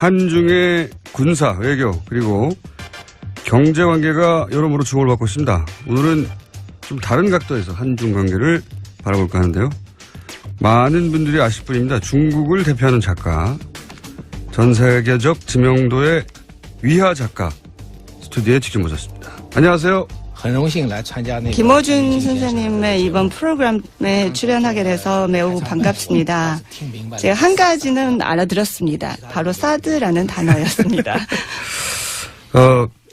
한중의 군사, 외교, 그리고 경제 관계가 여러모로 주목을 받고 있습니다. 오늘은 좀 다른 각도에서 한중 관계를 바라볼까 하는데요. 많은 분들이 아실 뿐입니다. 중국을 대표하는 작가, 전 세계적知名도의 위하 작가 스튜디오에 직접 모셨습니다. 안녕하세요. 김어준 선생님의 이번 프로그램에 출연하게 돼서 매우 반갑습니다. 제가 한 가지는 알아들었습니다. 바로 사드라는 단어였습니다.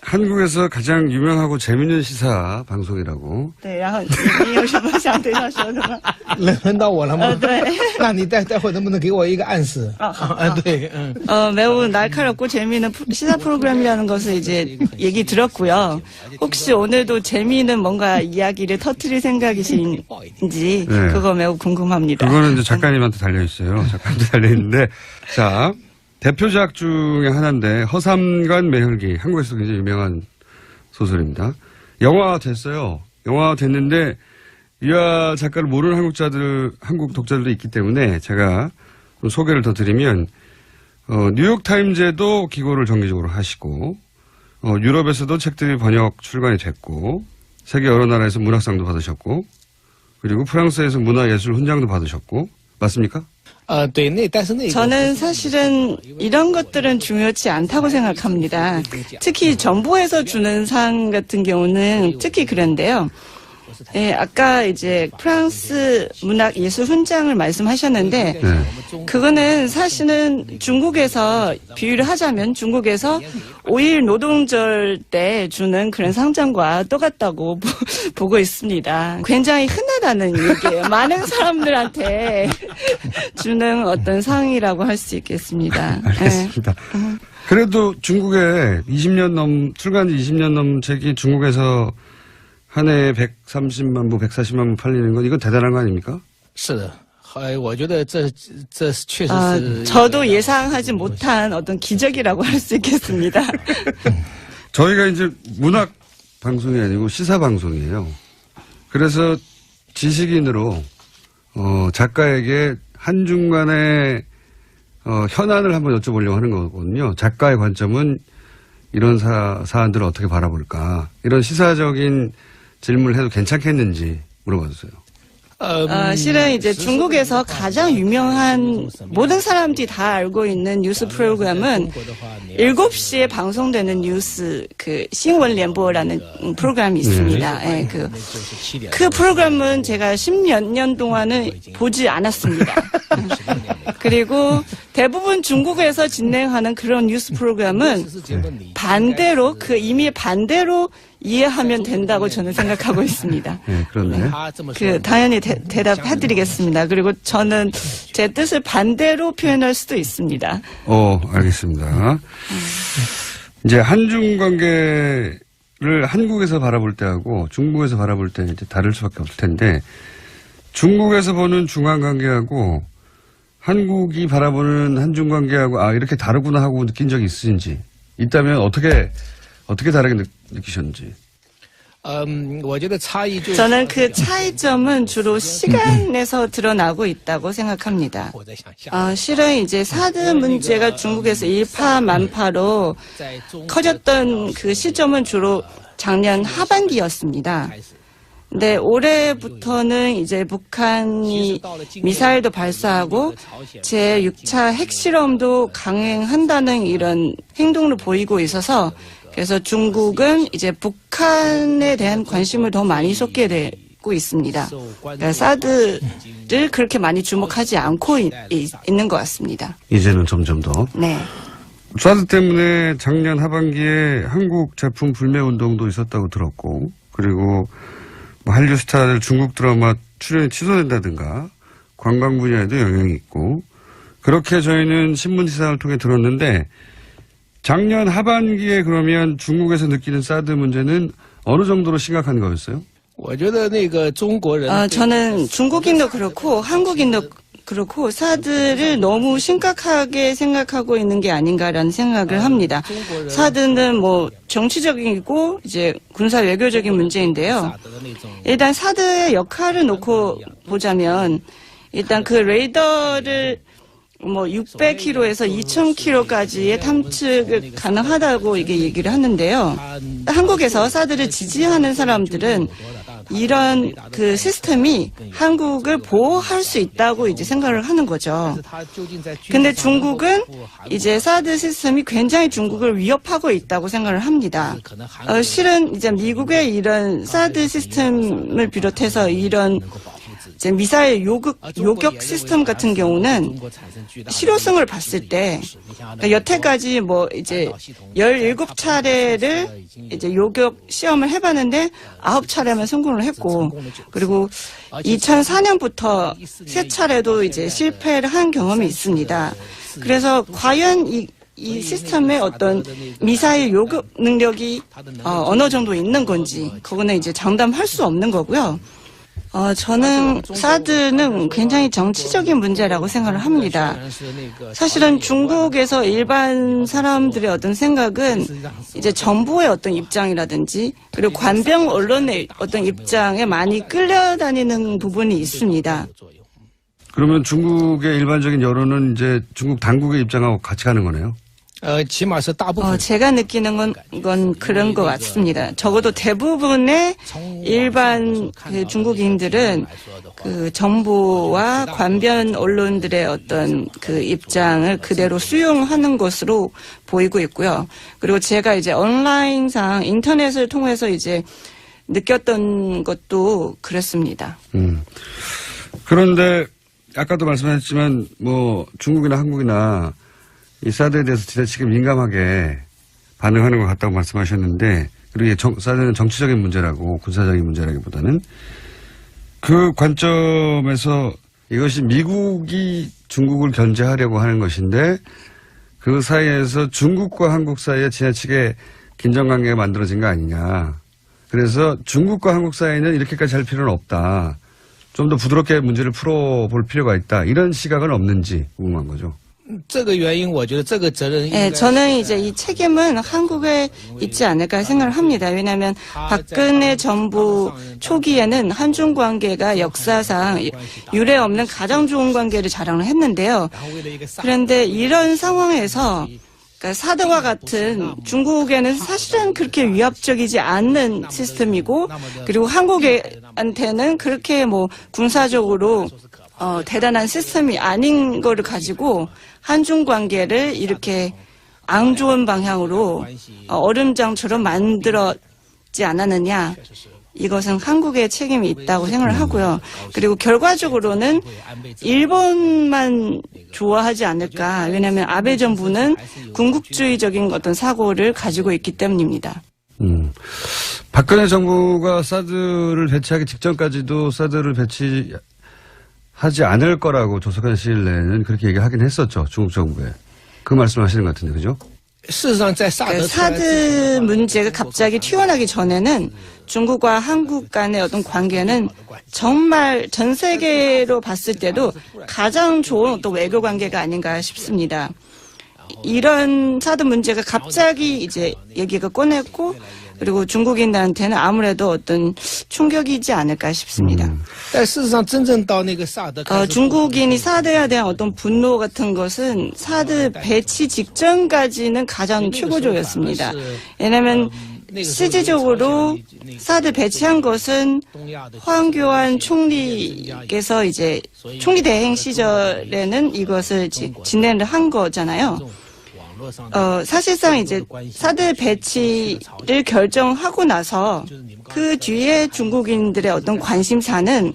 한국에서 가장 유명하고 재밌는 시사 방송이라고. 对，然后你有什么想对他说的吗？轮到我了吗？对。那你待会能不能给我一个暗示？对， 매우 날카롭고 재미있는 시사 프로그램이라는 것을 이제 얘기 들었고요. 혹시 오늘도 재미있는 뭔가 이야기를 터뜨릴 생각이신지 네. 그거 매우 궁금합니다. 그거는 이제 작가님한테 달려있어요. 작가님한테 달려있는데. 자, 대표작 중에 하나인데 허삼관 매혈기. 한국에서 굉장히 유명한 소설입니다. 영화화 됐어요. 영화화 됐는데 위하 작가를 모르는 한국 독자들도 있기 때문에 제가 좀 소개를 더 드리면 뉴욕타임즈에도 기고를 정기적으로 하시고 유럽에서도 책들이 번역 출간이 됐고 세계 여러 나라에서 문학상도 받으셨고 그리고 프랑스에서 문화예술 훈장도 받으셨고 맞습니까? 저는 사실은 이런 것들은 중요치 않다고 생각합니다. 특히 정부에서 주는 상 같은 경우는 특히 그런데요. 예, 아까 이제 프랑스 문학예술 훈장을 말씀하셨는데 그거는 사실은 중국에서 비유를 하자면 중국에서 5일 노동절 때 주는 그런 상장과 똑같다고 보고 있습니다. 굉장히 흔하다는 얘기예요. 많은 사람들한테 주는 어떤 상이라고 할 수 있겠습니다. 알겠습니다. 그래도 중국에 출간 지 20년 넘은 책이 중국에서 한 해에 130만 부, 140만 부 팔리는 건 이건 대단한 거 아닙니까? 저도 예상하지 못한 어떤 기적이라고 할 수 있겠습니다. 저희가 이제 문학 방송이 아니고 시사 방송이에요. 그래서 지식인으로 작가에게 한중 간의 현안을 한번 여쭤보려고 하는 거거든요. 작가의 관점은 이런 사안들을 어떻게 바라볼까. 이런 시사적인 질문을 해도 괜찮겠는지 물어봤어요. 실은 이제 중국에서 가장 유명한 모든 사람들이 다 알고 있는 뉴스 프로그램은 7시에 방송되는 뉴스 신원联播라는 프로그램이 있습니다. 예, 그 프로그램은 제가 10몇 년 동안은 보지 않았습니다. 그리고 대부분 중국에서 진행하는 그런 뉴스 프로그램은 반대로 이미 반대로 이해하면 된다고 저는 생각하고 있습니다. 네, 그런데 당연히 대답해드리겠습니다. 그리고 저는 제 뜻을 반대로 표현할 수도 있습니다. 알겠습니다. 이제 한중 관계를 한국에서 바라볼 때하고 중국에서 바라볼 때 이제 다를 수밖에 없을 텐데 중국에서 보는 중한 관계하고 한국이 바라보는 한중 관계하고 이렇게 다르구나 하고 느낀 적이 있으신지 있다면 어떻게 다르게 느끼셨는지. 저는 그 차이점은 주로 시간에서 드러나고 있다고 생각합니다. 실은 이제 사드 문제가 중국에서 일파만파로 커졌던 그 시점은 주로 작년 하반기였습니다. 근데 올해부터는 이제 북한이 미사일도 발사하고 제6차 핵실험도 강행한다는 이런 행동을 보이고 있어서 그래서 중국은 이제 북한에 대한 관심을 더 많이 쏟게 되고 있습니다. 그러니까 사드를 그렇게 많이 주목하지 않고 있는 것 같습니다. 이제는 점점 더. 네. 사드 때문에 작년 하반기에 한국 제품 불매 운동도 있었다고 들었고 그리고 한류 스타들 중국 드라마 출연이 취소된다든가 관광 분야에도 영향이 있고 그렇게 저희는 신문 기사를 통해 들었는데 작년 하반기에 그러면 중국에서 느끼는 사드 문제는 어느 정도로 심각한 거였어요? 저는 중국인도 그렇고 한국인도 그렇고 사드를 너무 심각하게 생각하고 있는 게 아닌가라는 생각을 합니다. 사드는 뭐 정치적이고 이제 군사 외교적인 문제인데요. 일단 사드의 역할을 놓고 보자면 일단 그 레이더를 뭐 600km에서 2000km까지의 탐측을 가능하다고 이게 얘기를 하는데요. 한국에서 사드를 지지하는 사람들은 이런 그 시스템이 한국을 보호할 수 있다고 이제 생각을 하는 거죠. 근데 중국은 이제 사드 시스템이 굉장히 중국을 위협하고 있다고 생각을 합니다. 실은 이제 미국의 이런 사드 시스템을 비롯해서 이런 이제 미사일 요격 시스템 같은 경우는 실효성을 봤을 때, 그러니까 여태까지 뭐 이제 17차례를 이제 요격 시험을 해봤는데 9차례만 성공을 했고, 그리고 2004년부터 3차례도 이제 실패를 한 경험이 있습니다. 그래서 과연 이 시스템의 어떤 미사일 요격 능력이 어느 정도 있는 건지, 그거는 이제 장담할 수 없는 거고요. 저는 사드는 굉장히 정치적인 문제라고 생각을 합니다. 사실은 중국에서 일반 사람들의 어떤 생각은 이제 정부의 어떤 입장이라든지 그리고 관병 언론의 어떤 입장에 많이 끌려다니는 부분이 있습니다. 그러면 중국의 일반적인 여론은 이제 중국 당국의 입장하고 같이 가는 거네요. 제가 느끼는 건 그런 것 같습니다. 적어도 대부분의 일반 그 중국인들은 그 정부와 관변 언론들의 어떤 그 입장을 그대로 수용하는 것으로 보이고 있고요. 그리고 제가 이제 온라인상 인터넷을 통해서 이제 느꼈던 것도 그렇습니다. 그런데 아까도 말씀하셨지만 뭐 중국이나 한국이나 이 사드에 대해서 지나치게 민감하게 반응하는 것 같다고 말씀하셨는데, 그리고 사드는 정치적인 문제라고 군사적인 문제라기보다는 그 관점에서 이것이 미국이 중국을 견제하려고 하는 것인데 그 사이에서 중국과 한국 사이에 지나치게 긴장관계가 만들어진 거 아니냐. 그래서 중국과 한국 사이는 이렇게까지 할 필요는 없다. 좀 더 부드럽게 문제를 풀어볼 필요가 있다. 이런 시각은 없는지 궁금한 거죠. 네, 저는 이제 이 책임은 한국에 있지 않을까 생각을 합니다. 왜냐하면 박근혜 정부 초기에는 한중 관계가 역사상 유례 없는 가장 좋은 관계를 자랑을 했는데요. 그런데 이런 상황에서 그러니까 사드와 같은 중국에는 사실은 그렇게 위협적이지 않는 시스템이고, 그리고 한국한테는 그렇게 뭐 군사적으로 대단한 시스템이 아닌 거를 가지고 한중 관계를 이렇게 안 좋은 방향으로 얼음장처럼 만들었지 않았느냐. 이것은 한국의 책임이 있다고 생각을 하고요. 그리고 결과적으로는 일본만 좋아하지 않을까. 왜냐하면 아베 정부는 군국주의적인 어떤 사고를 가지고 있기 때문입니다. 박근혜 정부가 사드를 배치하기 직전까지도 사드를 배치하지 않을 거라고 조속한 시일 내에는 그렇게 얘기하긴 했었죠. 중국 정부에. 그 말씀하시는 것 같은데, 그죠? 사드 문제가 갑자기 튀어나기 전에는 중국과 한국 간의 어떤 관계는 정말 전 세계로 봤을 때도 가장 좋은 어떤 외교 관계가 아닌가 싶습니다. 이런 사드 문제가 갑자기 이제 얘기가 꺼냈고, 그리고 중국인들한테는 아무래도 어떤 충격이지 않을까 싶습니다. 중국인이 사드에 대한 어떤 분노 같은 것은 사드 배치 직전까지는 가장 최고조였습니다. 왜냐하면 실질적으로 사드 배치한 것은 황교안 총리께서 이제 총리 대행 시절에는 이것을 진행을 한 거잖아요. 사실상 이제 사드 배치를 결정하고 나서 그 뒤에 중국인들의 어떤 관심사는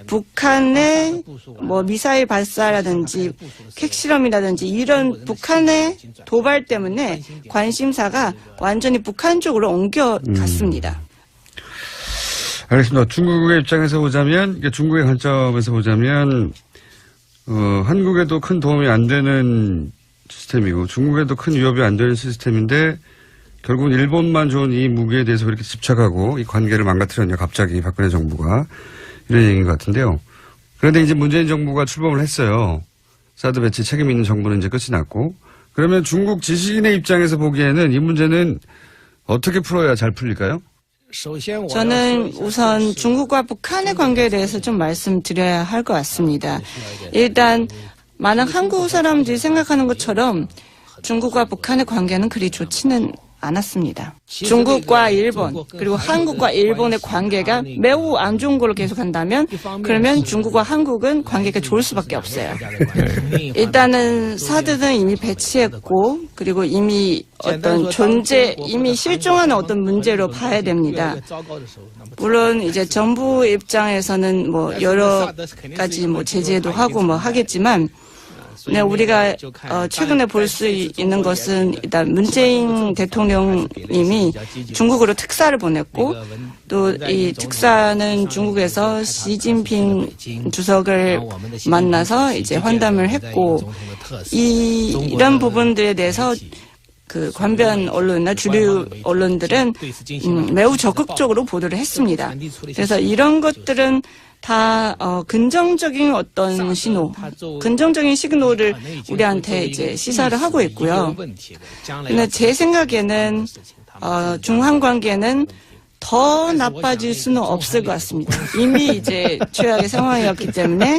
북한의 뭐 미사일 발사라든지 핵실험이라든지 이런 북한의 도발 때문에 관심사가 완전히 북한 쪽으로 옮겨갔습니다. 알겠습니다. 중국의 입장에서 보자면, 중국의 관점에서 보자면, 한국에도 큰 도움이 안 되는 시스템이고 중국에도 큰 위협이 안 되는 시스템인데 결국은 일본만 좋은 이 무기에 대해서 그렇게 집착하고 이 관계를 망가뜨렸냐 갑자기 박근혜 정부가 이런 얘기인 것 같은데요. 그런데 이제 문재인 정부가 출범을 했어요. 사드 배치 책임 있는 정부는 이제 끝이 났고, 그러면 중국 지식인의 입장에서 보기에는 이 문제는 어떻게 풀어야 잘 풀릴까요? 저는 우선 중국과 북한의 관계에 대해서 좀 말씀드려야 할 것 같습니다. 일단 많은 한국 사람들이 생각하는 것처럼 중국과 북한의 관계는 그리 좋지는 않았습니다. 중국과 일본 그리고 한국과 일본의 관계가 매우 안 좋은 걸로 계속한다면 그러면 중국과 한국은 관계가 좋을 수밖에 없어요. 일단은 사드는 이미 배치했고 그리고 이미 어떤 이미 실종하는 어떤 문제로 봐야 됩니다. 물론 이제 정부 입장에서는 뭐 여러 가지 뭐 제재도 하고 뭐 하겠지만 네, 우리가 최근에 볼 수 있는 것은 일단 문재인 대통령님이 중국으로 특사를 보냈고 또 이 특사는 중국에서 시진핑 주석을 만나서 이제 환담을 했고 이런 부분들에 대해서 그 관변 언론이나 주류 언론들은 매우 적극적으로 보도를 했습니다. 그래서 이런 것들은 다 긍정적인 어떤 신호, 긍정적인 시그널을 우리한테 이제 시사를 하고 있고요. 근데 제 생각에는 중한 관계는 더 나빠질 수는 없을 것 같습니다. 이미 이제 최악의 상황이었기 때문에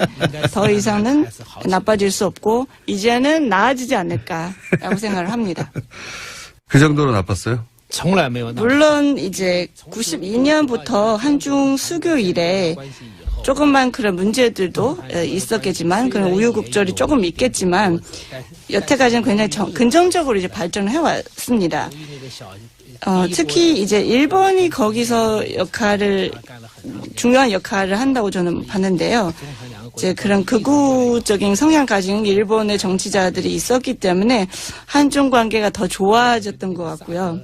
더 이상은 나빠질 수 없고 이제는 나아지지 않을까라고 생각을 합니다. 그 정도로 나빴어요? 물론 이제 92년부터 한중 수교 이래 조금만 그런 문제들도 있었겠지만 그런 우유곡절이 조금 있겠지만 여태까지는 굉장히 긍정적으로 이제 발전을 해왔습니다. 특히 이제 일본이 거기서 중요한 역할을 한다고 저는 봤는데요. 이제 그런 극우적인 성향 가진 일본의 정치자들이 있었기 때문에 한중 관계가 더 좋아졌던 것 같고요.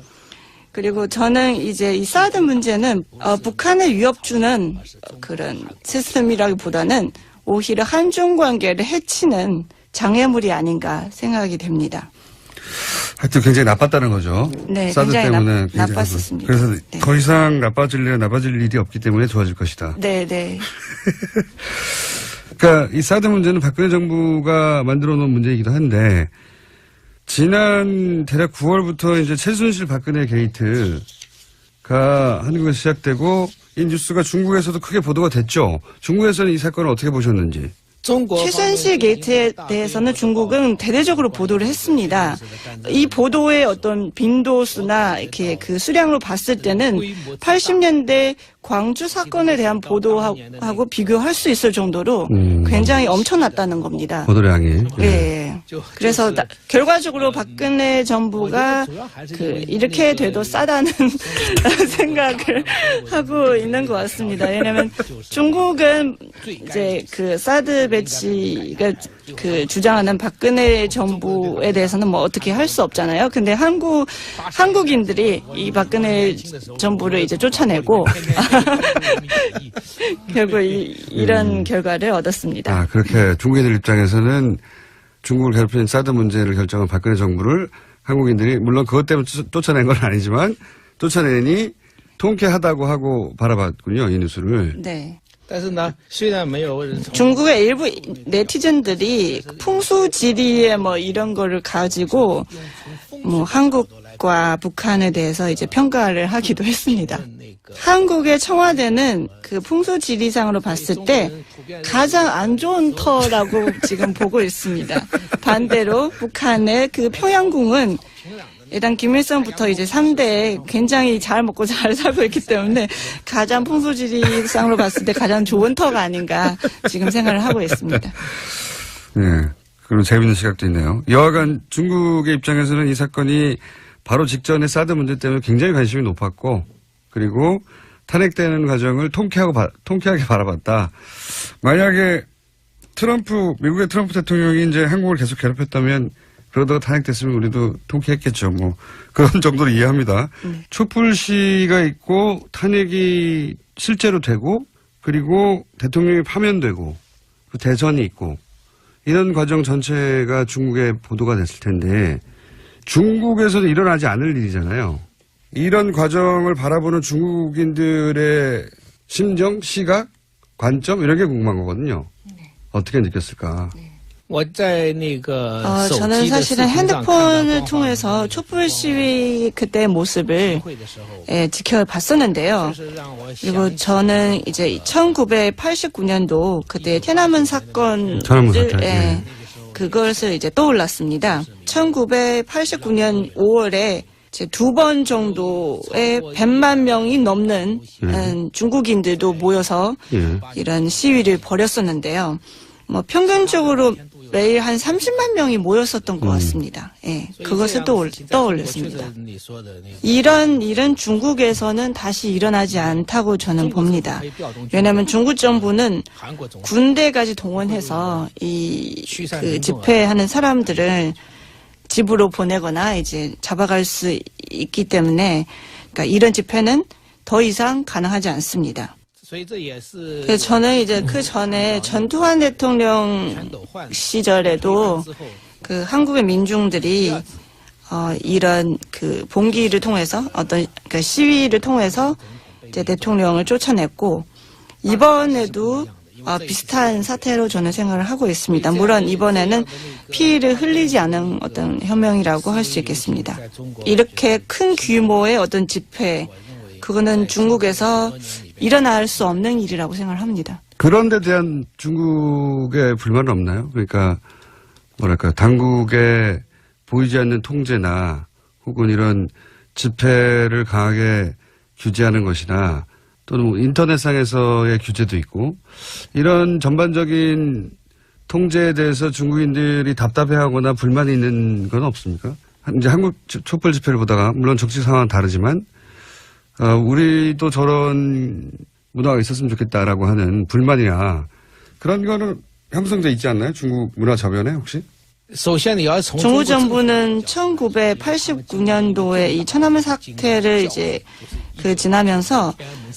그리고 저는 이제 이 사드 문제는 북한의 위협 주는 그런 시스템이라기보다는 오히려 한중 관계를 해치는 장애물이 아닌가 생각이 됩니다. 하여튼 굉장히 나빴다는 거죠. 네, 사드 굉장히 때문에 나빴었습니다. 그래서 네. 더 이상 나빠질 일이 없기 때문에 좋아질 것이다. 네, 네. 그러니까 이 사드 문제는 박근혜 정부가 만들어 놓은 문제이기도 한데 지난 대략 9월부터 이제 최순실 박근혜 게이트가 한국에서 시작되고 이 뉴스가 중국에서도 크게 보도가 됐죠. 중국에서는 이 사건을 어떻게 보셨는지. 최순실 게이트에 대해서는 중국은 대대적으로 보도를 했습니다. 이 보도의 어떤 빈도수나 이렇게 그 수량으로 봤을 때는 80년대 광주 사건에 대한 보도하고 비교할 수 있을 정도로 굉장히 엄청났다는 겁니다. 보도량이. 네. 그래서 결과적으로 박근혜 정부가 이렇게 돼도 싸다는 생각을 하고 있는 것 같습니다. 왜냐하면 중국은 이제 그 사드 배치가 주장하는 박근혜 정부에 대해서는 뭐 어떻게 할 수 없잖아요. 근데 한국인들이 이 박근혜 정부를 이제 쫓아내고 결국 이런 결과를 얻었습니다. 아, 그렇게 중국인들 입장에서는 중국을 괴롭힌 사드 문제를 결정한 박근혜 정부를 한국인들이 물론 그것 때문에 쫓아낸 건 아니지만 쫓아내니 통쾌하다고 하고 바라봤군요. 이 뉴스를. 네. 중국의 일부 네티즌들이 풍수지리에 뭐 이런 거를 가지고 뭐 한국과 북한에 대해서 이제 평가를 하기도 했습니다. 한국의 청와대는 그 풍수지리상으로 봤을 때 가장 안 좋은 터라고 지금 보고 있습니다. 반대로 북한의 그 평양궁은 일단 김일성부터 이제 3대 굉장히 잘 먹고 잘 살고 있기 때문에 가장 풍수지리상으로 봤을 때 가장 좋은 터가 아닌가 지금 생각을 하고 있습니다. 네. 그런 재밌는 시각도 있네요. 여하간 중국의 입장에서는 이 사건이 바로 직전에 사드 문제 때문에 굉장히 관심이 높았고 그리고 탄핵되는 과정을 통쾌하게 바라봤다. 만약에 미국의 트럼프 대통령이 이제 한국을 계속 괴롭혔다면 그러다가 탄핵됐으면 우리도 통쾌했겠죠. 뭐 그런 정도로 이해합니다. 촛불 시위가 있고 탄핵이 실제로 되고 그리고 대통령이 파면되고 대선이 있고 이런 과정 전체가 중국에 보도가 됐을 텐데 중국에서는 일어나지 않을 일이잖아요. 이런 과정을 바라보는 중국인들의 심정, 시각, 관점 이런 게 궁금한 거거든요. 어떻게 느꼈을까? 저는 사실은 핸드폰을 통해서 촛불 시위 그때의 모습을 지켜봤었는데요. 그리고 저는 이제 1989년도 그때天安门사건을 그것을 이제 떠올랐습니다. 1989년 5월에 제 2번 정도의 100만 명이 넘는 중국인들도 모여서 이런 시위를 벌였었는데요. 뭐 평균적으로 매일 한 30만 명이 모였었던 것 같습니다. 예, 그것을 떠올렸습니다. 이런 일은 중국에서는 다시 일어나지 않다고 저는 봅니다. 왜냐하면 중국 정부는 군대까지 동원해서 그 집회하는 사람들을 집으로 보내거나 이제 잡아갈 수 있기 때문에 그러니까 이런 집회는 더 이상 가능하지 않습니다. 그래서 저는 이제 그 전에 전두환 대통령 시절에도 그 한국의 민중들이 이런 그 봉기를 통해서 어떤 그 시위를 통해서 이제 대통령을 쫓아냈고 이번에도 비슷한 사태로 저는 생각을 하고 있습니다. 물론 이번에는 피를 흘리지 않은 어떤 혁명이라고 할 수 있겠습니다. 이렇게 큰 규모의 어떤 집회, 그거는 중국에서 일어날 수 없는 일이라고 생각을 합니다. 그런 데 대한 중국의 불만은 없나요? 그러니까 뭐랄까 당국의 보이지 않는 통제나 혹은 이런 집회를 강하게 규제하는 것이나 또는 뭐 인터넷상에서의 규제도 있고 이런 전반적인 통제에 대해서 중국인들이 답답해하거나 불만이 있는 건 없습니까? 이제 한국 촛불 집회를 보다가 물론 정치 상황은 다르지만 우리도 저런 문화가 있었으면 좋겠다라고 하는 불만이나 그런 거는 형성돼 있지 않나요? 중국 문화 저변에 혹시? 중국 정부는 1989년도에 이 천안문 사태를 이제 지나면서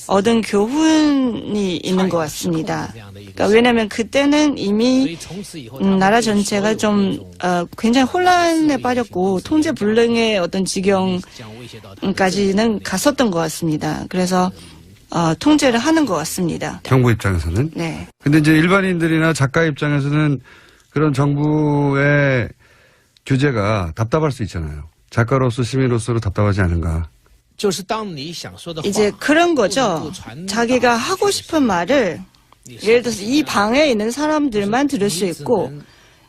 얻은 교훈이 있는 것 같습니다. 그러니까 왜냐하면 그때는 이미 나라 전체가 좀 굉장히 혼란에 빠졌고 통제 불능의 어떤 지경까지는 갔었던 것 같습니다. 그래서 통제를 하는 것 같습니다. 정부 입장에서는? 네. 근데 이제 일반인들이나 작가 입장에서는 그런 정부의 규제가 답답할 수 있잖아요. 작가로서 시민으로서도 답답하지 않은가. 이제 그런 거죠. 자기가 하고 싶은 말을 예를 들어서 이 방에 있는 사람들만 들을 수 있고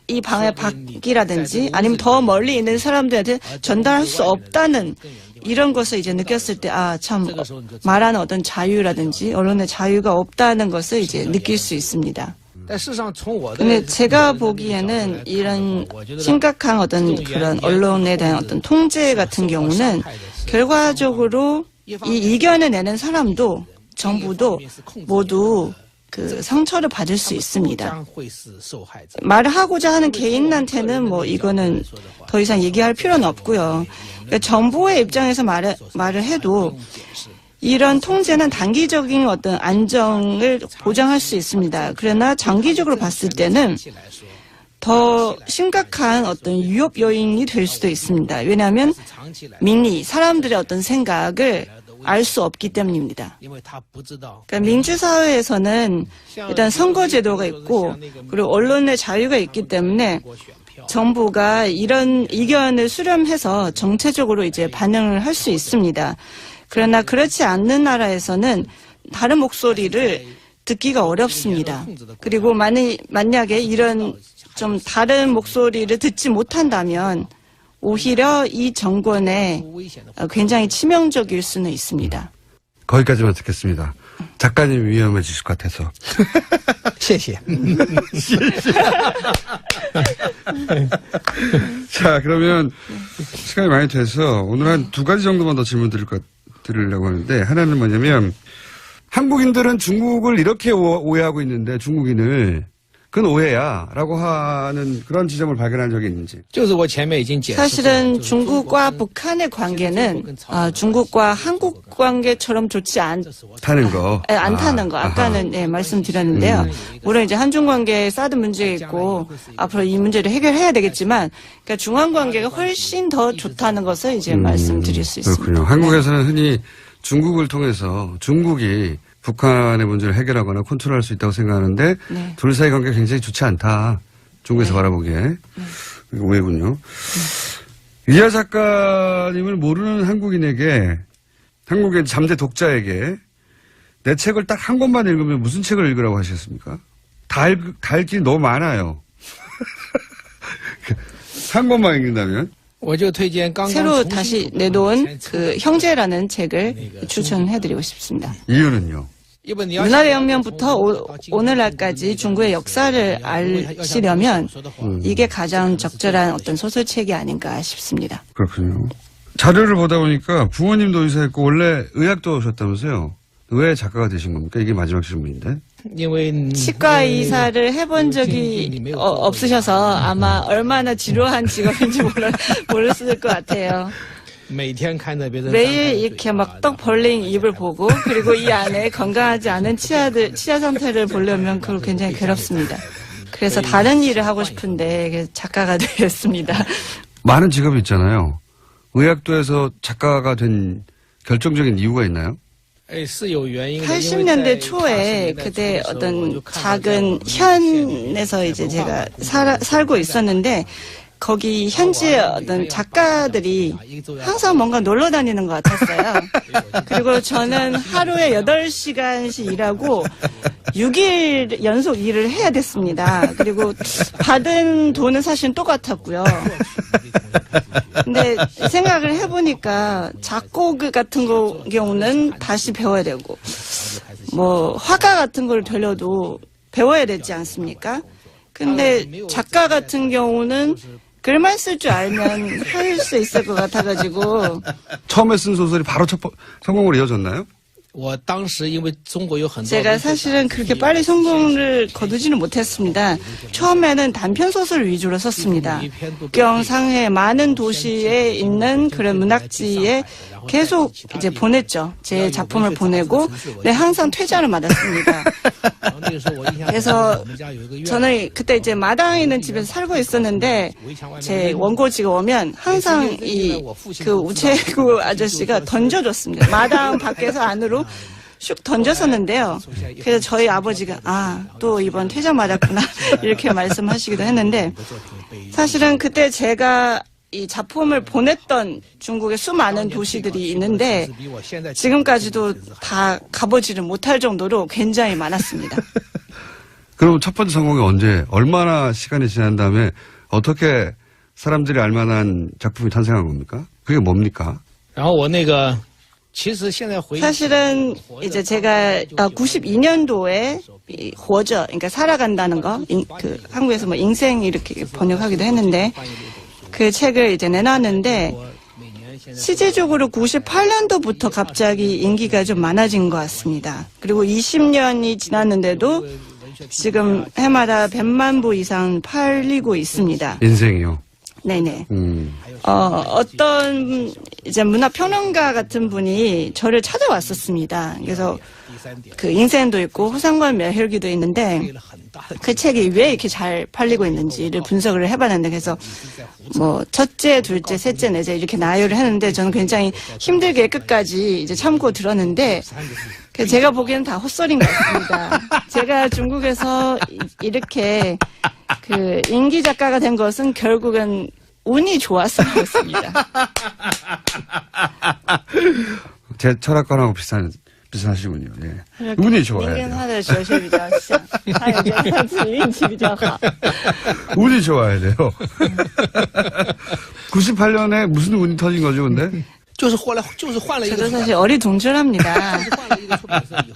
이 방의 밖이라든지 아니면 더 멀리 있는 사람들한테 전달할 수 없다는 이런 것을 이제 느꼈을 때 참 말하는 어떤 자유라든지 언론의 자유가 없다는 것을 이제 느낄 수 있습니다. 근데 제가 보기에는 이런 심각한 어떤 그런 언론에 대한 어떤 통제 같은 경우는 결과적으로 이 이견을 내는 사람도 정부도 모두 그 상처를 받을 수 있습니다. 말을 하고자 하는 개인한테는 뭐 이거는 더 이상 얘기할 필요는 없고요. 그러니까 정부의 입장에서 말을 해도 이런 통제는 단기적인 어떤 안정을 보장할 수 있습니다. 그러나 장기적으로 봤을 때는 더 심각한 어떤 위협 요인이 될 수도 있습니다. 왜냐하면 민리, 사람들의 어떤 생각을 알 수 없기 때문입니다. 그러니까 민주사회에서는 일단 선거제도가 있고 그리고 언론의 자유가 있기 때문에 정부가 이런 의견을 수렴해서 정체적으로 이제 반응을 할 수 있습니다. 그러나 그렇지 않는 나라에서는 다른 목소리를 듣기가 어렵습니다. 그리고 만약에 이런 좀 다른 목소리를 듣지 못한다면 오히려 이 정권에 굉장히 치명적일 수는 있습니다. 거기까지만 듣겠습니다. 작가님 위험해지실 것 같아서. 谢谢. 자, 그러면 시간이 많이 돼서 오늘 한 2가지 정도만 더 질문 드리려고 하는데 하나는 뭐냐면 한국인들은 중국을 이렇게 오해하고 있는데 중국인을 그건 오해야 라고 하는 그런 지점을 발견한 적이 있는지. 사실은 중국과 북한의 관계는 중국과 한국 관계처럼 좋지 않다는 거. 아까는 말씀드렸는데요. 물론 이제 한중 관계에 사드 문제가 있고 앞으로 이 문제를 해결해야 되겠지만 그러니까 중한 관계가 훨씬 더 좋다는 것을 이제 말씀드릴 수 있습니다. 그렇군요. 한국에서는 흔히 중국을 통해서 중국이 북한의 문제를 해결하거나 컨트롤할 수 있다고 생각하는데 둘 사이 관계가 굉장히 좋지 않다. 중국에서 바라보기에. 오해군요. 위아 작가님을 모르는 한국인에게 한국의 잠재 독자에게 내 책을 딱 한 권만 읽으면 무슨 책을 읽으라고 하셨습니까? 다 읽기 너무 많아요. 한 권만 읽는다면? 我就推荐刚刚 새로 重新 다시 내놓은 그 형제라는 책을 추천해드리고 싶습니다. 이유는요? 因为你要 문화대혁명부터 오늘날까지 중국의 역사를 아시려면 이게 가장 적절한 어떤 소설책이 아닌가 싶습니다. 그렇군요. 자료를 보다 보니까 부모님도 의사였고 원래 의학도 오셨다면서요? 왜 작가가 되신 겁니까? 이게 마지막 질문인데. 因为 치과 이사를 해본 적이 없으셔서 아마 얼마나 지루한 직업인지 모르실 것 같아요. 每天看着别人 매일 이렇게 막 떡 벌린 입을 보고 그리고 이 안에 건강하지 않은 치아 상태를 보려면 그거 굉장히 괴롭습니다. 그래서 다른 일을 하고 싶은데 작가가 되었습니다. 많은 직업이 있잖아요. 의학도에서 작가가 된 결정적인 이유가 있나요? 是有原因的 80년대 초에 그때 어떤 작은 현에서 이제 제가 살고 있었는데 거기 현지의 어떤 작가들이 항상 뭔가 놀러 다니는 것 같았어요. 그리고 저는 하루에 8시간씩 일하고 6일 연속 일을 해야 됐습니다. 그리고 받은 돈은 사실 똑같았고요. 근데 생각을 해보니까 작곡 같은 경우는 다시 배워야 되고 뭐 화가 같은 걸 되려도 배워야 되지 않습니까? 근데 작가 같은 경우는 글만 쓸 줄 알면 할 수 있을 것 같아가지고 처음에 쓴 소설이 바로 성공으로 이어졌나요? 我当时因为中国有很多 제가 사실은 그렇게 빨리 성공을 거두지는 못했습니다. 처음에는 단편 소설 위주로 썼습니다. 경상의 많은 도시에 있는 그런 문학지에 계속 이제 보냈죠. 제 작품을 보내고 네, 항상 퇴짜를 맞았습니다. 그래서 저는 그때 이제 마당에 있는 집에서 살고 있었는데 제 원고지가 오면 항상 그 우체국 아저씨가 던져줬습니다. 마당 밖에서 안으로 슉 던졌었는데요. 그래서 저희 아버지가 또 이번 퇴짜 맞았구나 이렇게 말씀하시기도 했는데 사실은 그때 제가 이 작품을 보냈던 중국의 수많은 도시들이 있는데 지금까지도 다 가보지를 못할 정도로 굉장히 많았습니다. 그럼 첫 번째 성공이 언제, 얼마나 시간이 지난 다음에 어떻게 사람들이 알만한 작품이 탄생한 겁니까? 그게 뭡니까? 然后我那个 사실은 이제 제가 92년도에活着, 그러니까 살아간다는 거, 그 한국에서 뭐 인생 이렇게 번역하기도 했는데 그 책을 이제 내놨는데 시제적으로 98년도부터 갑자기 인기가 좀 많아진 것 같습니다. 그리고 20년이 지났는데도 지금 해마다 100만 부 이상 팔리고 있습니다. 인생이요? 네네. 어떤 이제 문화평론가 같은 분이 저를 찾아왔었습니다. 그래서 그 인생도 있고 호상관 멸혈기도 있는데 그 책이 왜 이렇게 잘 팔리고 있는지를 분석을 해봤는데 그래서 뭐 첫째, 둘째, 셋째, 넷째 이렇게 나열을 했는데 저는 굉장히 힘들게 끝까지 이제 참고 들었는데 제가 보기에는 다 헛소리인 것 같습니다. 제가 중국에서 이렇게 그 인기 작가가 된 것은 결국은 운이 좋았을 것 같습니다. 제 철학관하고 비슷하시군요. 예. 운이 좋아야 돼요. 운이 좋아야 돼요. 98년에 무슨 운이 터진 거죠, 근데? 저도 사실 어리둥절합니다.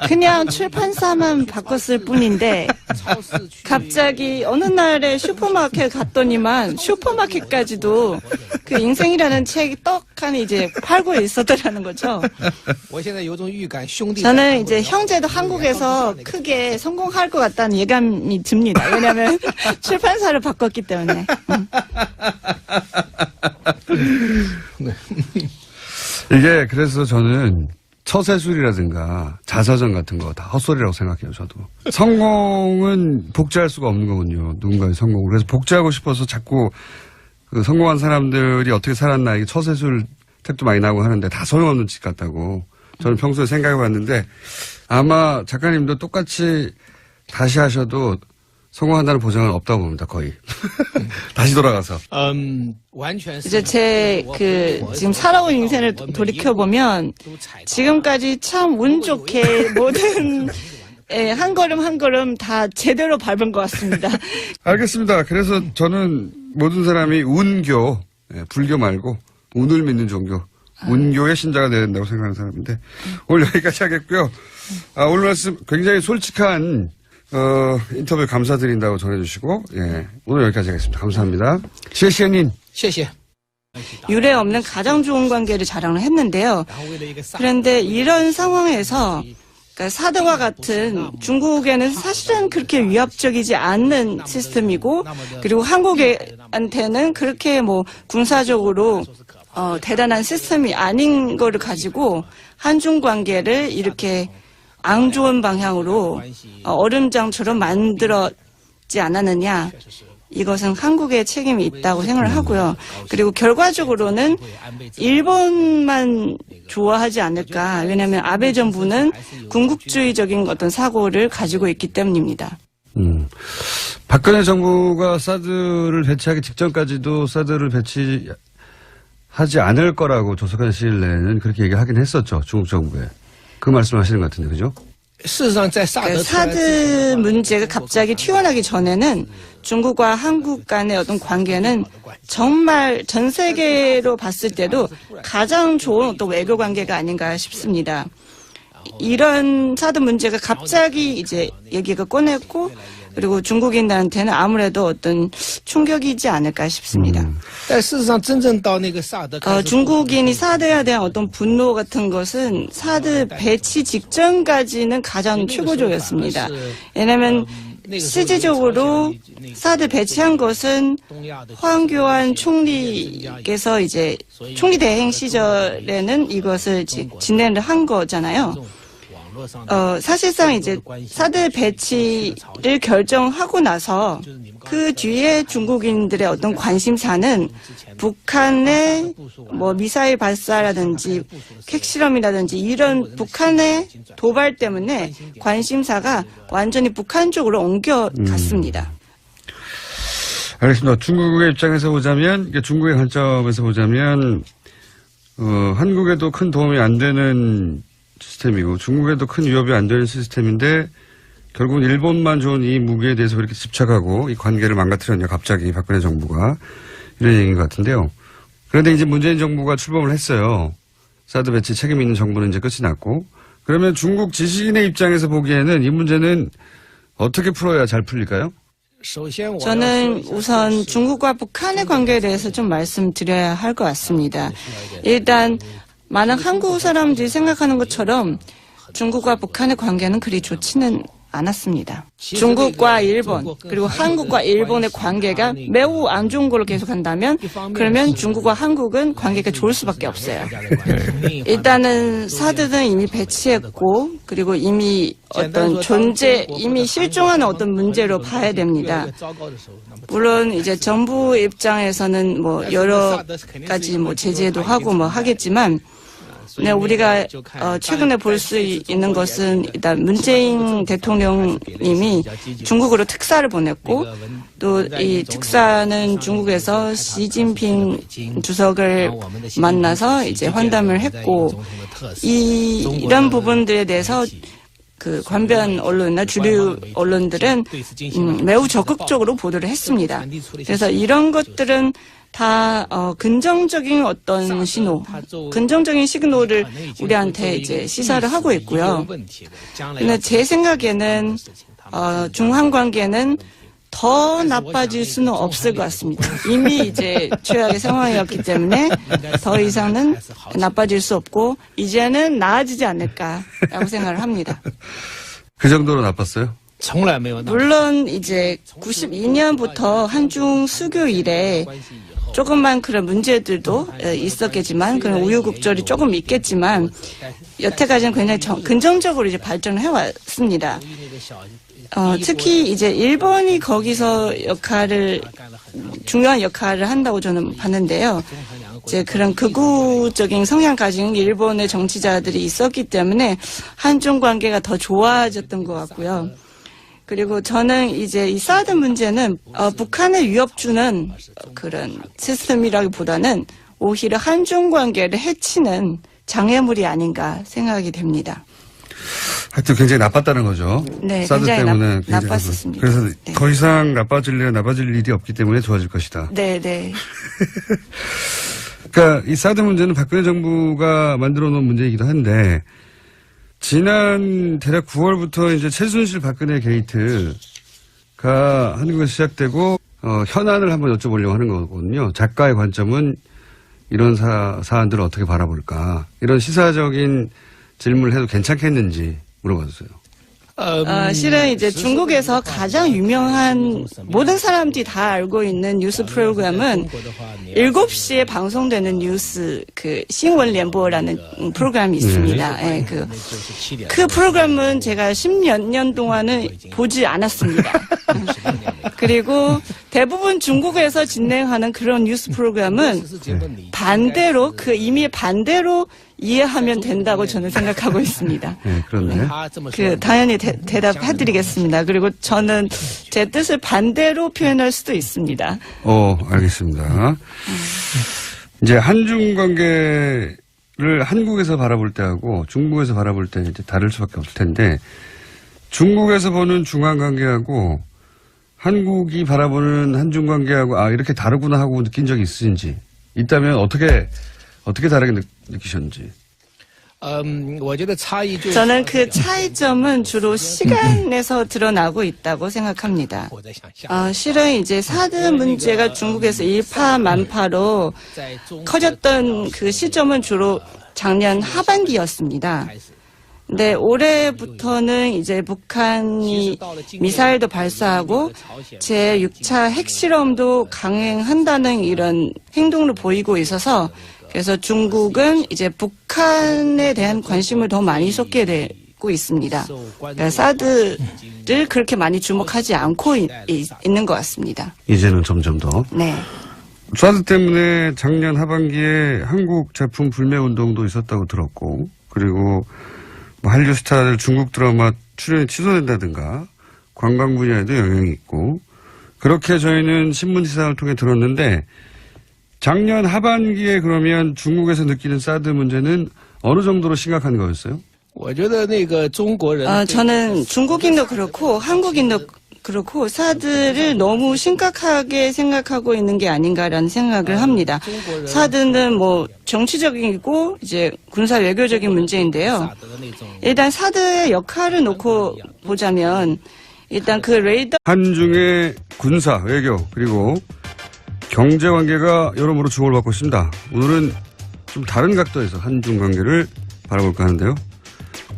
그냥 출판사만 바꿨을 뿐인데 갑자기 어느 날에 슈퍼마켓 갔더니만 슈퍼마켓까지도 그 인생이라는 책이 떡하니 이제 팔고 있었더라는 거죠. 저는 이제 형제도 한국에서 크게 성공할 것 같다는 예감이 듭니다. 왜냐하면 출판사를 바꿨기 때문에. 이게 그래서 저는 처세술이라든가 자서전 같은 거 다 헛소리라고 생각해요, 저도. 성공은 복제할 수가 없는 거군요. 누군가의 성공을. 그래서 복제하고 싶어서 자꾸 그 성공한 사람들이 어떻게 살았나 이게 처세술 책도 많이 나오고 하는데 다 소용없는 짓 같다고 저는 평소에 생각해 봤는데 아마 작가님도 똑같이 다시 하셔도 성공한다는 보장은 없다고 봅니다, 거의. 다시 돌아가서. 이제 제 지금 살아온 인생을 돌이켜보면 지금까지 참 운 좋게 모든 예, 한 걸음 한 걸음 다 제대로 밟은 것 같습니다. 알겠습니다. 그래서 저는 모든 사람이 운교, 불교 말고 운을 믿는 종교, 운교의 신자가 되야 된다고 생각하는 사람인데 오늘 여기까지 하겠고요. 오늘 말씀 굉장히 솔직한 인터뷰 감사드린다고 전해주시고 오늘 여기까지 하겠습니다. 감사합니다. 시에시에님. 谢谢。 유례 없는 가장 좋은 관계를 자랑을 했는데요. 그런데 이런 상황에서 그러니까 사드와 같은 중국에는 사실은 그렇게 위협적이지 않는 시스템이고 그리고 한국한테는 그렇게 뭐 군사적으로 대단한 시스템이 아닌 거를 가지고 한중 관계를 이렇게 안 좋은 방향으로 얼음장처럼 만들었지 않았느냐. 이것은 한국의 책임이 있다고 생각을 하고요. 그리고 결과적으로는 일본만 좋아하지 않을까. 왜냐하면 아베 정부는 군국주의적인 어떤 사고를 가지고 있기 때문입니다. 박근혜 정부가 사드를 배치하기 직전까지도 사드를 배치하지 않을 거라고 조속한 시일 내에는 그렇게 얘기하긴 했었죠. 중국 정부에. 그 말씀하시는 것 같은데, 그죠? 事实上，在萨德 사드 문제가 갑자기 튀어나기 전에는 중국과 한국 간의 어떤 관계는 정말 전 세계로 봤을 때도 가장 좋은 어떤 외교 관계가 아닌가 싶습니다. 이런 사드 문제가 갑자기 이제 얘기가 꺼냈고 그리고 중국인들한테는 아무래도 어떤 충격이지 않을까 싶습니다. 但事实上，真正到那个萨德， 중국인이 사드에 대한 어떤 분노 같은 것은 사드 배치 직전까지는 가장 최고조였습니다. 왜냐하면 실질적으로 사드 배치한 것은 황교안 총리께서 이제 총리 대행 시절에는 이것을 진행을 한 거잖아요. 사실상 이제 사드 배치를 결정하고 나서 그 뒤에 중국인들의 어떤 관심사는 북한의 뭐 미사일 발사라든지 핵실험이라든지 이런 북한의 도발 때문에 관심사가 완전히 북한 쪽으로 옮겨갔습니다. 알겠습니다. 중국의 입장에서 보자면, 중국의 관점에서 보자면, 한국에도 큰 도움이 안 되는 시스템이고 중국에도 큰 위협이 안 되는 시스템인데 결국은 일본만 좋은 이 무기에 대해서 그렇게 집착하고 이 관계를 망가뜨렸냐 갑자기 박근혜 정부가 이런 얘기인 것 같은데요. 그런데 이제 문재인 정부가 출범을 했어요. 사드 배치 책임 있는 정부는 이제 끝이 났고 그러면 중국 지식인의 입장에서 보기에는 이 문제는 어떻게 풀어야 잘 풀릴까요? 저는 우선 중국과 북한의 관계에 대해서 좀 말씀드려야 할 것 같습니다. 일단 많은 한국 사람들이 생각하는 것처럼 중국과 북한의 관계는 그리 좋지는 않았습니다. 중국과 일본 그리고 한국과 일본의 관계가 매우 안 좋은 걸로 계속한다면 그러면 중국과 한국은 관계가 좋을 수밖에 없어요. 일단은 사드는 이미 배치했고 그리고 이미 어떤 이미 실종하는 어떤 문제로 봐야 됩니다. 물론 이제 정부 입장에서는 뭐 여러 가지 뭐 제재도 하고 뭐 하겠지만 네, 우리가 최근에 볼 수 있는 것은 일단 문재인 대통령님이 중국으로 특사를 보냈고 또 이 특사는 중국에서 시진핑 주석을 만나서 이제 환담을 했고 이런 부분들에 대해서 그 관변 언론이나 주류 언론들은 매우 적극적으로 보도를 했습니다. 그래서 이런 것들은 다 긍정적인 어떤 신호, 긍정적인 시그널을 우리한테 이제 시사를 하고 있고요. 근데 제 생각에는 중한 관계는 더 나빠질 수는 없을 것 같습니다. 이미 이제 최악의 상황이었기 때문에 더 이상은 나빠질 수 없고 이제는 나아지지 않을까라고 생각을 합니다. 그 정도로 나빴어요? 물론 이제 92년부터 한중 수교 이래 조금만 그런 문제들도 있었겠지만 그런 우유곡절이 조금 있겠지만 여태까지는 굉장히 긍정적으로 이제 발전을 해왔습니다. 특히 이제 일본이 거기서 중요한 역할을 한다고 저는 봤는데요. 이제 그런 극우적인 성향 가진 일본의 정치자들이 있었기 때문에 한중 관계가 더 좋아졌던 것 같고요. 그리고 저는 이제 이 사드 문제는 북한의 위협 주는 그런 시스템이라기보다는 오히려 한중 관계를 해치는 장애물이 아닌가 생각이 됩니다. 하여튼 굉장히 나빴다는 거죠. 네, 사드 굉장히 때문에 나빴었습니다. 그래서 네. 더 이상 나빠질 일이 없기 때문에 좋아질 것이다. 네, 네. 그러니까 이 사드 문제는 박근혜 정부가 만들어 놓은 문제이기도 한데 지난 대략 9월부터 이제 최순실 박근혜 게이트가 한국에서 시작되고 현안을 한번 여쭤보려고 하는 거거든요. 작가의 관점은 이런 사안들을 어떻게 바라볼까. 이런 시사적인 질문을 해도 괜찮겠는지 물어봤어요. 실은 이제 중국에서 가장 유명한 모든 사람들이 다 알고 있는 뉴스 프로그램은 7시에 방송되는 뉴스 신원联播라는 프로그램이 있습니다. 예, 그 프로그램은 제가 10몇 년 동안은 보지 않았습니다. 그리고 대부분 중국에서 진행하는 그런 뉴스 프로그램은 반대로 이미 반대로 이해하면 된다고 저는 생각하고 있습니다. 네, 그런데 당연히 대답해드리겠습니다. 그리고 저는 제 뜻을 반대로 표현할 수도 있습니다. 알겠습니다. 이제 한중 관계를 한국에서 바라볼 때하고 중국에서 바라볼 때 이제 다를 수밖에 없을 텐데 중국에서 보는 중한 관계하고 한국이 바라보는 한중 관계하고 이렇게 다르구나 하고 느낀 적이 있으신지 있다면 어떻게 다르게 느끼셨는지. 저는 그 차이점은 주로 시간에서 드러나고 있다고 생각합니다. 실은 이제 사드 문제가 중국에서 일파만파로 커졌던 그 시점은 주로 작년 하반기였습니다. 근데 올해부터는 이제 북한이 미사일도 발사하고 제6차 핵실험도 강행한다는 이런 행동을 보이고 있어서 그래서 중국은 이제 북한에 대한 관심을 더 많이 쏟게 되고 있습니다. 그러니까 사드를 그렇게 많이 주목하지 않고 있는 것 같습니다. 이제는 점점 더. 네. 사드 때문에 작년 하반기에 한국 제품 불매 운동도 있었다고 들었고 그리고 한류 스타들 중국 드라마 출연이 취소된다든가 관광 분야에도 영향이 있고 그렇게 저희는 신문 기사를 통해 들었는데 작년 하반기에 그러면 중국에서 느끼는 사드 문제는 어느 정도로 심각한 거였어요? 저는 중국인도 그렇고 한국인도 그렇고 사드를 너무 심각하게 생각하고 있는 게 아닌가라는 생각을 합니다. 사드는 뭐 정치적이고 이제 군사 외교적인 문제인데요. 일단 사드의 역할을 놓고 보자면 일단 그 레이더 한중의 군사 외교 그리고 경제 관계가 여러모로 주목을 받고 있습니다. 오늘은 좀 다른 각도에서 한중 관계를 바라볼까 하는데요.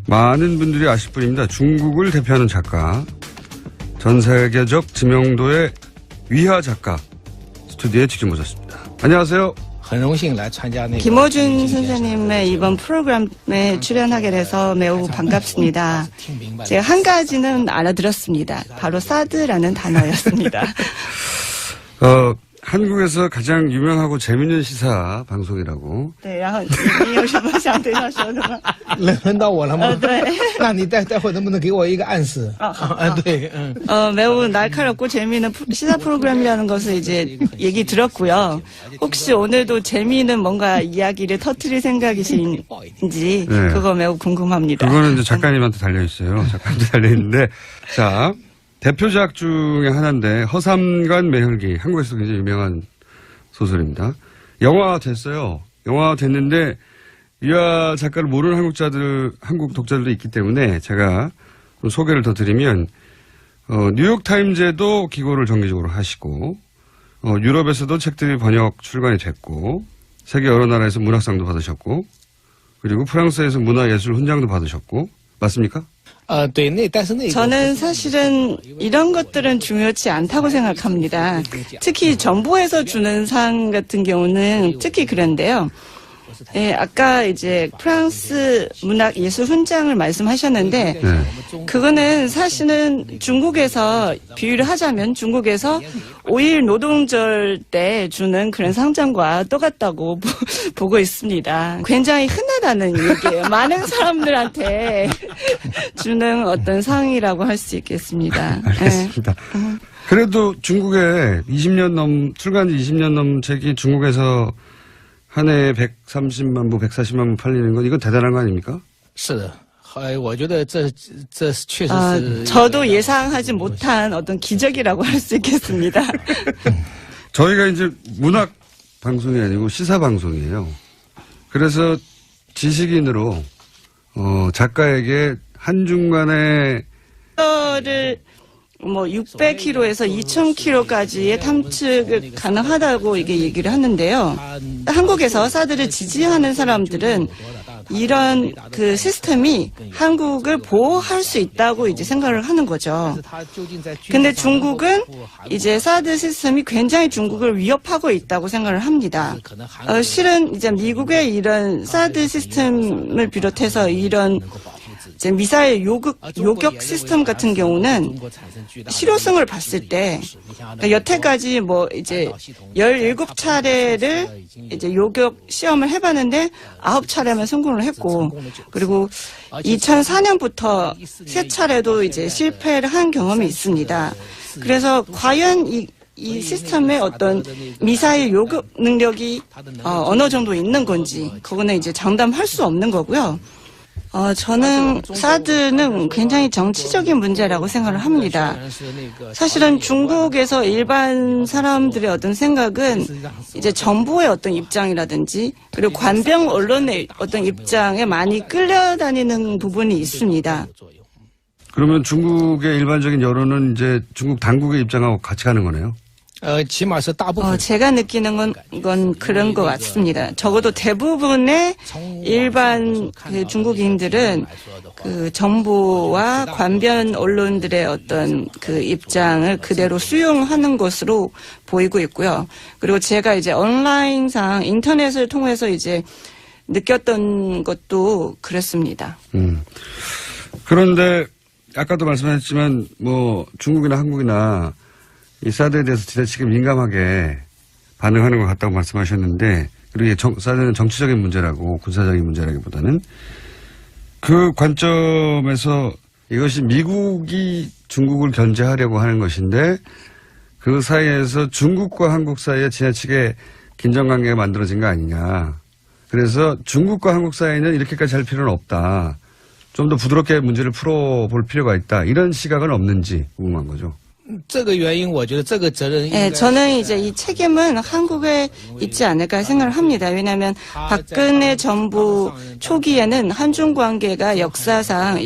많은 분들이 아실 뿐입니다. 중국을 대표하는 작가 전 세계적 지명도의 위화 작가 스튜디오에 직접 모셨습니다. 안녕하세요. 김어준 선생님의 이번 프로그램에 출연하게 돼서 매우 반갑습니다. 제가 한 가지는 알아들었습니다. 바로 사드라는 단어였습니다. 한국에서 가장 유명하고 재밌는 시사 방송이라고. 对，然后你有什么想对他说的吗？轮到我了吗？对。那你待会能不能给我一个暗示？对， 매우 날카롭고 재미있는 시사 프로그램이라는 것을 이제 얘기 들었고요. 혹시 오늘도 재미있는 뭔가 이야기를 터뜨릴 생각이신지 네. 그거 매우 궁금합니다. 그거는 이제 작가님한테 달려있어요. 작가님한테 달려있는데, 자, 대표작 중에 하나인데, 허삼관 매혈기. 한국에서 굉장히 유명한 소설입니다. 영화 됐어요. 영화 됐는데, 유아 작가를 모르는 한국 독자들도 있기 때문에 제가 좀 소개를 더 드리면, 뉴욕타임즈에도 기고를 정기적으로 하시고, 유럽에서도 책들이 번역 출간이 됐고, 세계 여러 나라에서 문학상도 받으셨고, 그리고 프랑스에서 문화예술 훈장도 받으셨고, 맞습니까? 저는 사실은 이런 것들은 중요치 않다고 생각합니다. 특히 정부에서 주는 상 같은 경우는 특히 그런데요. 예, 아까 이제 프랑스 문학예술 훈장을 말씀하셨는데 그거는 사실은 중국에서 비유를 하자면 중국에서 5일 노동절 때 주는 그런 상장과 똑같다고 보고 있습니다. 굉장히 흔하다는 얘기예요. 많은 사람들한테 주는 어떤 상이라고 할 수 있겠습니다. 알겠습니다. 그래도 중국에 출간 20년 넘은 책이 중국에서 한 해에 130만 부, 140만 부 팔리는 건 이건 대단한 거 아닙니까? 是的，我觉得这确实是 저도 예상하지 못한 어떤 기적이라고 할 수 있겠습니다. 저희가 이제 문학 방송이 아니고 시사 방송이에요. 그래서 지식인으로 작가에게 한 중간에 를 뭐 600km에서 2000km까지의 탐측을 가능하다고 이게 얘기를 하는데요. 한국에서 사드를 지지하는 사람들은 이런 그 시스템이 한국을 보호할 수 있다고 이제 생각을 하는 거죠. 근데 중국은 이제 사드 시스템이 굉장히 중국을 위협하고 있다고 생각을 합니다. 실은 이제 미국의 이런 사드 시스템을 비롯해서 이런 이제 미사일 요격 시스템 같은 경우는 실효성을 봤을 때 그러니까 여태까지 뭐 이제 17차례를 이제 요격 시험을 해봤는데 9차례만 성공을 했고 그리고 2004년부터 3차례도 이제 실패를 한 경험이 있습니다. 그래서 과연 이 시스템의 어떤 미사일 요격 능력이 어느 정도 있는 건지 그거는 이제 장담할 수 없는 거고요. 저는 사드는 굉장히 정치적인 문제라고 생각을 합니다. 사실은 중국에서 일반 사람들의 어떤 생각은 이제 정부의 어떤 입장이라든지 그리고 관병 언론의 어떤 입장에 많이 끌려다니는 부분이 있습니다. 그러면 중국의 일반적인 여론은 이제 중국 당국의 입장하고 같이 가는 거네요. 起码是大部分 제가 느끼는 건 그런 것 같습니다. 적어도 대부분의 일반 그 중국인들은 그 정부와 관변 언론들의 어떤 그 입장을 그대로 수용하는 것으로 보이고 있고요. 그리고 제가 이제 온라인상 인터넷을 통해서 이제 느꼈던 것도 그랬습니다. 그런데 아까도 말씀하셨지만 뭐 중국이나 한국이나 이 사드에 대해서 지나치게 민감하게 반응하는 것 같다고 말씀하셨는데 그리고 사드는 정치적인 문제라고 군사적인 문제라기보다는 그 관점에서 이것이 미국이 중국을 견제하려고 하는 것인데 그 사이에서 중국과 한국 사이에 지나치게 긴장관계가 만들어진 거 아니냐. 그래서 중국과 한국 사이는 이렇게까지 할 필요는 없다. 좀 더 부드럽게 문제를 풀어볼 필요가 있다. 이런 시각은 없는지 궁금한 거죠. 这个原因，我觉得这个责任应该 예, 저는 이제 이 책임은 한국에 있지 않을까 생각을 합니다. 왜냐하면 박근혜 정부 초기에는 한중 관계가 역사상